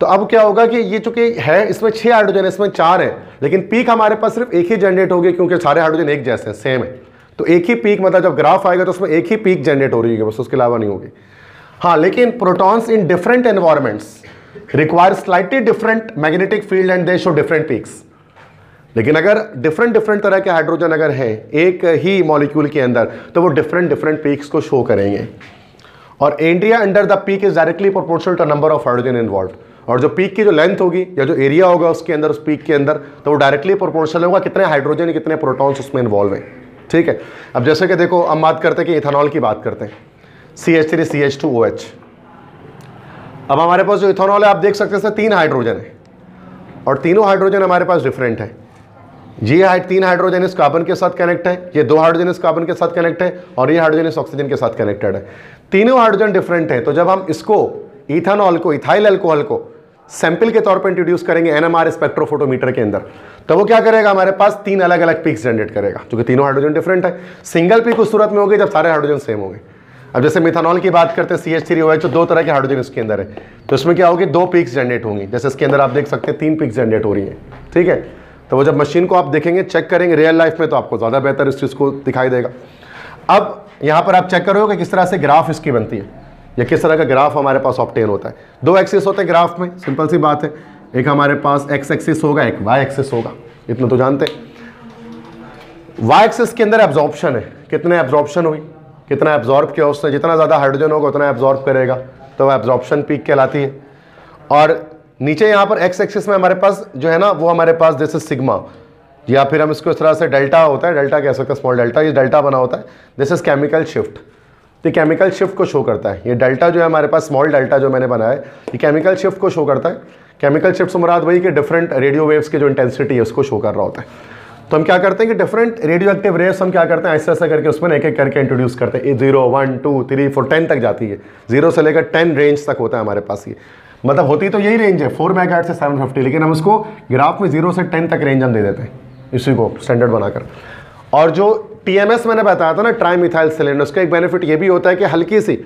तो अब क्या होगा कि ये चूंकि है, इसमें 6 हाइड्रोजन, इसमें 4 है, लेकिन पीक हमारे पास सिर्फ एक ही जनरेट होगी क्योंकि सारे हाइड्रोजन एक जैसे हैं, सेम है। तो एक ही पीक, मतलब जब ग्राफ आएगा तो उसमें एक ही पीक जनरेट हो रही है बस, उसके अलावा नहीं होगी। हाँ, लेकिन protons in different environments require slightly different magnetic field and they show different peaks. लेकिन अगर डिफरेंट तरह के हाइड्रोजन अगर है एक ही मॉलिक्यूल के अंदर, तो वो डिफरेंट पीक्स को शो करेंगे। और area under the peak is directly proportional to number of hydrogen involve. और जो पीक की जो लेंथ होगी या जो एरिया होगा उसके अंदर, उस पीक के अंदर, तो वो डायरेक्टली प्रोपोर्शनल होगा कितने हाइड्रोजन कितने प्रोटॉन्स उसमें इन्वॉल्व हैं। ठीक है। अब जैसे कि देखो, हम बात करते हैं कि इथेनॉल की बात करते हैं, CH3CH2OH। अब हमारे पास जो इथेनॉल है, आप देख सकते हैं 3 हाइड्रोजन है और तीनों हाइड्रोजन हमारे पास डिफरेंट है। ये 3 हाइड्रोजन इस कार्बन के साथ कनेक्ट है, ये 2 हाइड्रोजन इस कार्बन के साथ कनेक्ट है, और ये हाइड्रोजन इस ऑक्सीजन के साथ कनेक्टेड है। तीनों हाइड्रोजन डिफरेंट है। तो जब हम इसको इथेनॉल को, इथाइल अल्कोहल को सैंपल के तौर पर इंट्रोड्यूस करेंगे NMR स्पेक्ट्रोफोटोमीटर के अंदर, तो वो क्या करेगा, हमारे पास 3 अलग अलग पीक्स जनरेट करेगा, क्योंकि तीनों हाइड्रोजन डिफरेंट है। सिंगल पीक उस सूरत में होगी जब सारे हाइड्रोजन सेम होंगे। अब जैसे मिथेनॉल की बात करते हैं, CH3OH, तो 2 तरह के हाइड्रोजन इसके अंदर है, तो इसमें क्या होगी, 2 पीक्स जनरेट होंगी। जैसे इसके अंदर आप देख सकते हैं 3 पीक्स जनरेट हो रही हैं। ठीक है। तो वो जब मशीन को आप देखेंगे, चेक करेंगे रियल लाइफ में, तो आपको ज़्यादा बेहतर इस चीज़ को दिखाई देगा। अब यहाँ पर आप चेक करोगे किस तरह से ग्राफ इसकी बनती है, या किस तरह का ग्राफ हमारे पास ऑब्टेन होता है। 2 एक्सिस होते हैं ग्राफ में, सिंपल सी बात है। एक हमारे पास X एक्सिस होगा, एक Y एक्सिस होगा, इतना तो जानते हैं। Y एक्सिस के अंदर एब्जॉर्प्शन है, कितने एब्जॉर्प्शन हुई, कितना एब्जॉर्ब किया उसने, जितना ज़्यादा हाइड्रोजन होगा उतना एब्जॉर्ब करेगा, तो वह एब्जॉर्प्शन पीक कहलाती है। और नीचे यहाँ पर X एक्सिस में हमारे पास जो है ना, वो हमारे पास जैसे सिग्मा, या फिर हम इसको इस तरह से डेल्टा होता है, डेल्टा कह सकते हैं, स्मॉल डेल्टा, ये डेल्टा बना होता है, दिस इज केमिकल शिफ्ट। तो केमिकल शिफ्ट को शो करता है। ये डेल्टा जो है हमारे पास, स्मॉल डेल्टा जो मैंने बनाया है, ये केमिकल शिफ्ट को शो करता है। केमिकल शिफ्ट से मुराद वही कि डिफरेंट रेडियो वेव्स की जो इंटेंसिटी है उसको शो कर रहा होता है। तो हम क्या करते हैं कि डिफरेंट रेडियो एक्टिव रेस हम क्या करते हैं, ऐसे ऐसे करके उसमें एक एक करके इंट्रोड्यूस करते हैं। 0 1 2 3 4 10 तक जाती है, 0 से लेकर 10 रेंज तक होता है हमारे पास। ये मतलब होती तो यही रेंज है, 4 मेगाहर्ट्ज से 750, लेकिन हम उसको ग्राफ में 0 से 10 तक रेंज हम दे देते हैं, इसी को स्टैंडर्ड बनाकर। और जो TMS मैंने बताया था ना, ट्राई मिथाइल सेलेन, उसका एक बेनिफिट ये भी होता है कि हल्की सी,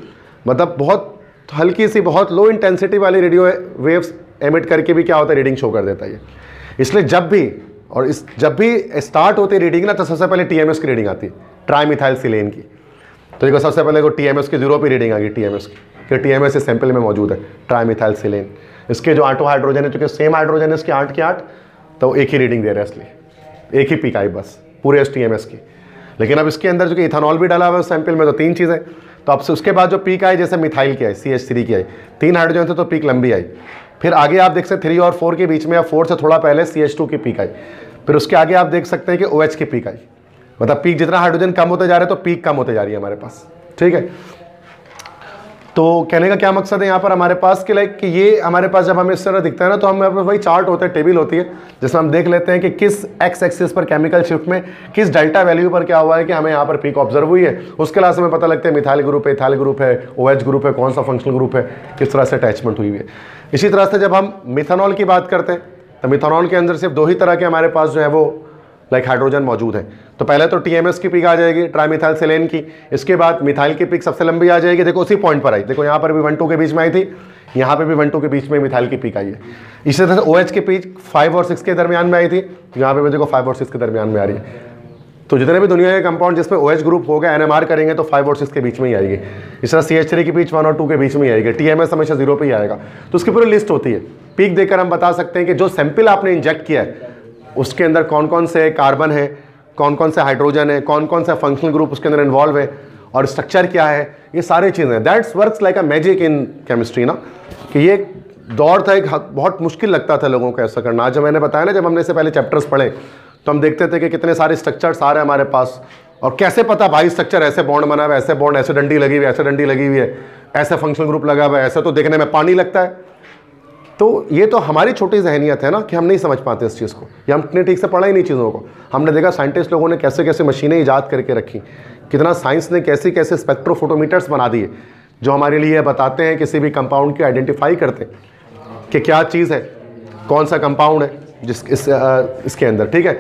मतलब बहुत हल्की सी, बहुत लो इंटेंसिटी वाली रेडियो वेव्स एमिट करके भी क्या होता है, रीडिंग शो कर देता है ये। इसलिए जब भी स्टार्ट होती है रीडिंग ना, तो सबसे पहले TMS की रीडिंग आती है, ट्राई मिथाइल सेलेन की। तो देखो सबसे पहले को TMS की 0 पे रीडिंग आ गई, TMS की, कि TMS इस सैंपल में मौजूद है, ट्राई मिथाइल सेलेन। इसके जो 8 हाइड्रोजन है, चूंकि सेम हाइड्रोजन है इसके 8 के 8, तो एक ही रीडिंग दे रहा है, इसलिए एक ही पीक आई बस पूरे TMS की। लेकिन अब इसके अंदर जो कि इथेनॉल भी डाला हुआ है सैंपल में, तो 3 चीज़ें। तो अब उसके बाद जो पीक आई, जैसे मिथाइल की आई, CH3 की आई, 3 हाइड्रोजन थे तो पीक लंबी आई। फिर आगे आप देख सकते 3 और 4 के बीच में, या 4 से थोड़ा पहले CH2 की पीक आई। फिर उसके आगे आप देख सकते हैं कि OH की पीक आई। मतलब पीक जितना हाइड्रोजन कम होते जा रहे हैं तो पीक कम होते जा रही है हमारे पास। ठीक है। तो कहने का क्या मकसद है यहाँ पर हमारे पास कि लाइक कि ये हमारे पास जब हमें इस तरह दिखता है ना, तो हमारे पास वही चार्ट होता है, टेबल होती है, जिसमें हम देख लेते हैं कि किस एक्स एक्सिस पर केमिकल शिफ्ट में किस डेल्टा वैल्यू पर क्या हुआ है कि हमें यहाँ पर पीक ऑब्जर्व हुई है। उसके अलावा हमें पता लगता है मिथाइल ग्रुप है, इथाइल ग्रुप है, OH ग्रुप है, कौन सा फंक्शनल ग्रुप है, किस तरह से अटैचमेंट हुई है। इसी तरह से जब हम मिथानॉल की बात करते हैं तो मिथानॉल के अंदर सिर्फ 2 ही तरह के हमारे पास जो है वो लाइक हाइड्रोजन मौजूद है। तो पहले तो TMS की पीक आ जाएगी, ट्राईमिथाइल सेलेन की। इसके बाद मिथाइल की पीक सबसे लंबी आ जाएगी, देखो उसी पॉइंट पर आई, देखो यहाँ पर भी 1-2 के बीच में आई थी, यहाँ पे भी 1-2 के बीच में मिथाइल की पीक आई है। इसी तरह से OH की पीक 5 और 6 के दरमियान में आई थी, यहाँ पे भी देखो 5 और 6 के दरमियान में आ रही है। तो जितने भी दुनिया के कंपाउंड जिसमें OH ग्रुप होगा, NMR करेंगे तो 5 और 6 के बीच में ही आएगी। इस तरह CH3 की पीक 1 और 2 के बीच में ही आएगी। TMS हमेशा 0 पे ही आएगा। तो उसकी पूरी लिस्ट होती है। पीक देखकर हम बता सकते हैं कि जो सैंपल आपने इंजेक्ट किया है उसके अंदर कौन कौन से कार्बन है, कौन कौन से हाइड्रोजन है, कौन कौन से फंक्शनल ग्रुप उसके अंदर इन्वॉल्व है और स्ट्रक्चर क्या है, ये सारी चीज़ें। That's works like a magic in chemistry ना, कि ये दौर था एक बहुत मुश्किल लगता था लोगों को ऐसा करना। आज मैंने बताया ना, जब हमने इससे पहले चैप्टर्स पढ़े तो हम देखते थे कि कितने सारे स्ट्रक्चर्स आ रहे हैं हमारे पास, और कैसे पता भाई स्ट्रक्चर ऐसे बॉन्ड बना हुआ है, ऐसे बॉन्ड, ऐसे डंडी लगी हुई है, ऐसे डंडी लगी हुई है, ऐसे फंक्शनल ग्रुप लगा हुआ है, ऐसे तो देखने में पानी लगता है। तो ये तो हमारी छोटी जहनियत है ना कि हम नहीं समझ पाते इस चीज़ को, या हमने ठीक से पढ़ा ही नहीं चीज़ों को। हमने देखा साइंटिस्ट लोगों ने कैसे कैसे मशीनें ईजाद करके रखी, कितना साइंस ने कैसे कैसे स्पेक्ट्रोफोटोमीटर्स बना दिए जो हमारे लिए बताते हैं, किसी भी कंपाउंड की आइडेंटिफाई करते हैं कि क्या चीज़ है, कौन सा कंपाउंड है इसके अंदर। ठीक है,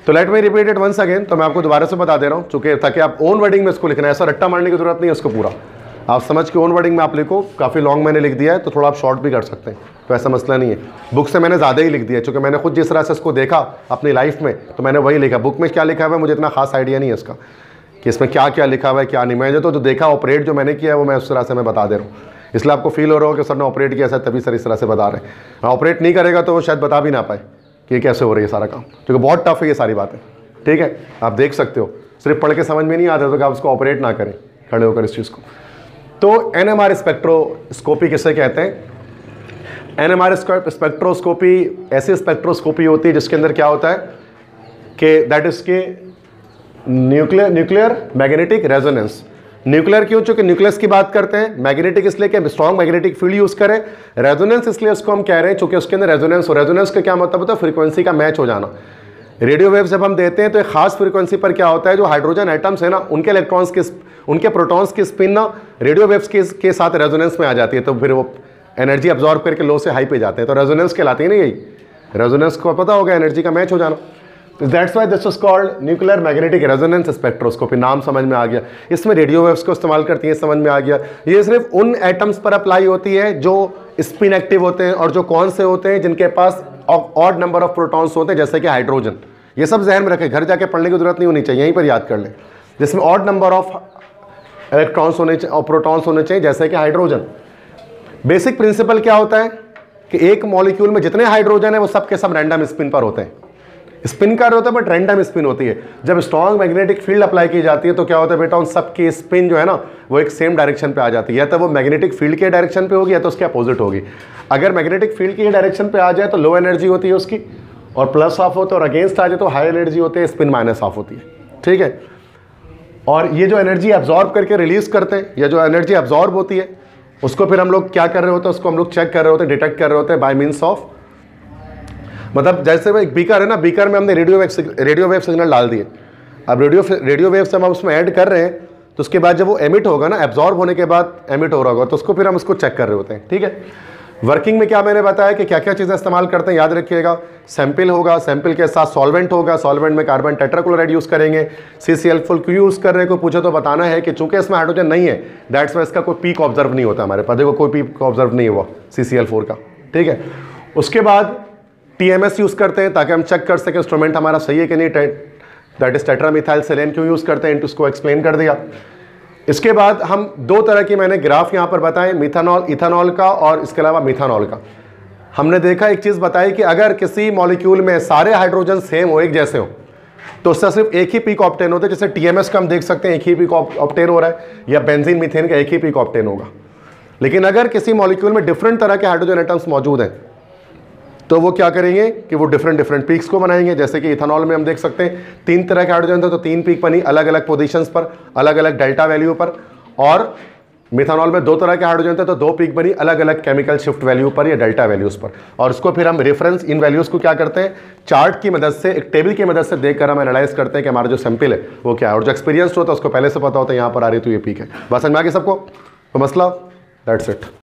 तो let me repeat it once again. तो मैं आपको दोबारा से बता दे रहा हूँ, चूँकि ताकि आप ओन वर्डिंग में इसको लिखना है, ऐसा रट्टा मारने की जरूरत नहीं है उसको पूरा आप समझ के ओन वर्डिंग में आप लिखो। काफ़ी लॉन्ग मैंने लिख दिया है तो थोड़ा आप शॉर्ट भी कर सकते हैं, तो ऐसा मसला नहीं है। बुक से मैंने ज़्यादा ही लिख दिया क्योंकि मैंने खुद जिस तरह से इसको देखा अपनी लाइफ में तो मैंने वही लिखा। बुक में क्या लिखा हुआ है मुझे इतना खास आइडिया नहीं है इसका कि इसमें क्या क्या लिखा हुआ है क्या नहीं। मैंने तो जो देखा ऑपरेट जो मैंने किया है वो मैं उस तरह से मैं बता दे रहा हूँ, इसलिए आपको फील हो रहा हो कि सर ने ऑपरेट किया सर तभी सर इस तरह से बता रहे हैं। ऑपरेट नहीं करेगा तो वो शायद बता भी ना पाए कि ये कैसे हो रही है सारा काम, क्योंकि बहुत टफ है ये सारी बातें। ठीक है, आप देख सकते हो, सिर्फ पढ़ के समझ में नहीं आता तो आप उसको ऑपरेट ना करें खड़े होकर इस चीज़ को। तो NMR स्पेक्ट्रोस्कोपी किसे कहते हैं? NMR स्पेक्ट्रोस्कोपी ऐसी स्पेक्ट्रोस्कोपी होती है जिसके अंदर क्या होता है कि दैट इज के न्यूक्लियर मैग्नेटिक रेजोनेंस। न्यूक्लियर क्यों? चूंकि न्यूक्लियस की बात करते हैं, मैग्नेटिक इसलिए कि स्ट्रॉन्ग मैग्नेटिक फील्ड यूज करें, रेजोनेंस इसलिए उसको हम कह रहे हैं चूंकि उसके अंदर रेजोनेंस हो। रेजोनेंस का क्या मतलब होता है? फ्रीक्वेंसी का मैच हो जाना। रेडियो वेव जब हम देते हैं तो एक खास फ्रीक्वेंसी पर क्या होता है, जो हाइड्रोजन एटम्स है ना उनके इलेक्ट्रॉन्स के उनके प्रोटॉन्स की स्पिन ना रेडियो वेव्स के साथ रेजोनेंस में आ जाती है, तो फिर वो एनर्जी अब्जॉर्ब करके लो से हाई पे जाते हैं, तो रेजोनेंस कहलाती है ना यही। रेजोनेंस को पता होगा, एनर्जी का मैच हो जाना। That's why this is called nuclear magnetic resonance spectroscopy. नाम समझ में आ गया। इसमें रेडियो वेव्स को इस्तेमाल करती है, समझ में आ गया। ये सिर्फ उन एटम्स पर अप्लाई होती है जो स्पिन एक्टिव होते हैं, और जो कौन से होते हैं जिनके पास ऑड नंबर ऑफ प्रोटॉन्स होते हैं, जैसे कि हाइड्रोजन। ये सब जहन में रखें, घर जाके पढ़ने की जरूरत नहीं होनी चाहिए, यहीं पर याद कर लें। जिसमें ऑड नंबर ऑफ इलेक्ट्रॉन्स होने चाहिए और प्रोटॉन्स होने चाहिए, जैसे कि हाइड्रोजन। बेसिक प्रिंसिपल क्या होता है कि एक मॉलिक्यूल में जितने हाइड्रोजन है वो सब के सब रैंडम स्पिन पर होते हैं। स्पिन कर होता है बट रैंडम स्पिन होती है। जब स्ट्रॉन्ग मैग्नेटिक फील्ड अप्लाई की जाती है तो क्या होता है बेटा, उन सब की स्पिन जो है ना वो एक सेम डायरेक्शन पे आ जाती है। या तो वो मैग्नेटिक फील्ड के डायरेक्शन पे होगी या तो उसके अपोजिट होगी। अगर मैग्नेटिक फील्ड की डायरेक्शन पे आ जाए तो लो एनर्जी होती है उसकी, और प्लस ऑफ होता है, और अगेंस्ट आ जाए तो हाई एनर्जी होती है, स्पिन माइनस ऑफ होती है। ठीक है, और ये जो एनर्जी एब्जॉर्ब करके रिलीज करते हैं, या जो एनर्जी एब्जॉर्ब होती है उसको फिर हम लोग क्या कर रहे होते हैं, उसको हम लोग चेक कर रहे होते हैं, डिटेक्ट कर रहे होते हैं बाय मीन्स ऑफ, मतलब जैसे एक बीकर है ना, बीकर में हमने रेडियो वेव सिग्नल डाल दिए। अब रेडियो वेव से हम उसमें ऐड कर रहे हैं तो उसके बाद जब वो एमिट होगा ना, एब्जॉर्ब होने के बाद एमिट हो रहा होगा, तो उसको फिर हम उसको चेक कर रहे होते हैं। ठीक है, वर्किंग में क्या मैंने बताया कि क्या क्या चीज़ें इस्तेमाल करते हैं, याद रखिएगा। सैंपल होगा, सैंपल के साथ सॉल्वेंट होगा, सॉल्वेंट में कार्बन टेट्राक्लोराइड यूज़ करेंगे। CCl4 क्यों यूज़ कर रहे हैं, को पूछे तो बताना है कि चूंकि इसमें हाइड्रोजन नहीं है, दैट्स वाई इसका कोई पीक ऑब्जर्व नहीं होता हमारे पास। देखो कोई पीक ऑब्जर्व नहीं हुआ CCl4 का। ठीक है, उसके बाद TMS यूज़ करते हैं ताकि हम चेक कर सकें इंस्ट्रूमेंट हमारा सही है कि नहीं। दैट इज टेट्रामिथाइल सेलेन क्यों यूज़ करते हैं, उसको एक्सप्लेन कर दिया। इसके बाद हम दो तरह की मैंने ग्राफ यहाँ पर बताए, मिथानॉल इथानॉल का और इसके अलावा मिथानॉल का। हमने देखा एक चीज़ बताई कि अगर किसी मॉलिक्यूल में सारे हाइड्रोजन सेम हो, एक जैसे हो, तो उससे सिर्फ एक ही पीक ऑब्टेन होता है। जैसे TMS का हम देख सकते हैं एक ही पीक ऑब्टेन हो रहा है, या बेंजीन मीथेन का एक ही पीक ऑब्टेन होगा। लेकिन अगर किसी मॉलिक्यूल में डिफरेंट तरह के हाइड्रोजन एटम्स मौजूद हैं तो वो क्या करेंगे कि वो डिफरेंट पीक्स को बनाएंगे। जैसे कि इथानॉल में हम देख सकते हैं 3 तरह के हाइड्रोजन थे तो 3 पीक बनी अलग अलग पोजीशंस पर, अलग अलग डेल्टा वैल्यू पर। और मिथानॉल में दो तरह के हाइड्रोजन थे, तो दो पीक बनी अलग अलग केमिकल शिफ्ट वैल्यू पर या डेल्टा वैल्यूज पर, और उसको फिर हम रेफरेंस इन वैल्यूज को क्या करते हैं, चार्ट की मदद से, एक टेबल की मदद से देखकर हम एनालाइज करते हैं कि हमारा जो सैंपल है वो क्या है, और जो एक्सपीरियंस होता है उसको पहले से पता होता है यहाँ पर आ रही तो ये पीक है। बस समझ में आ गया सबको? तो मसला दैट्स इट।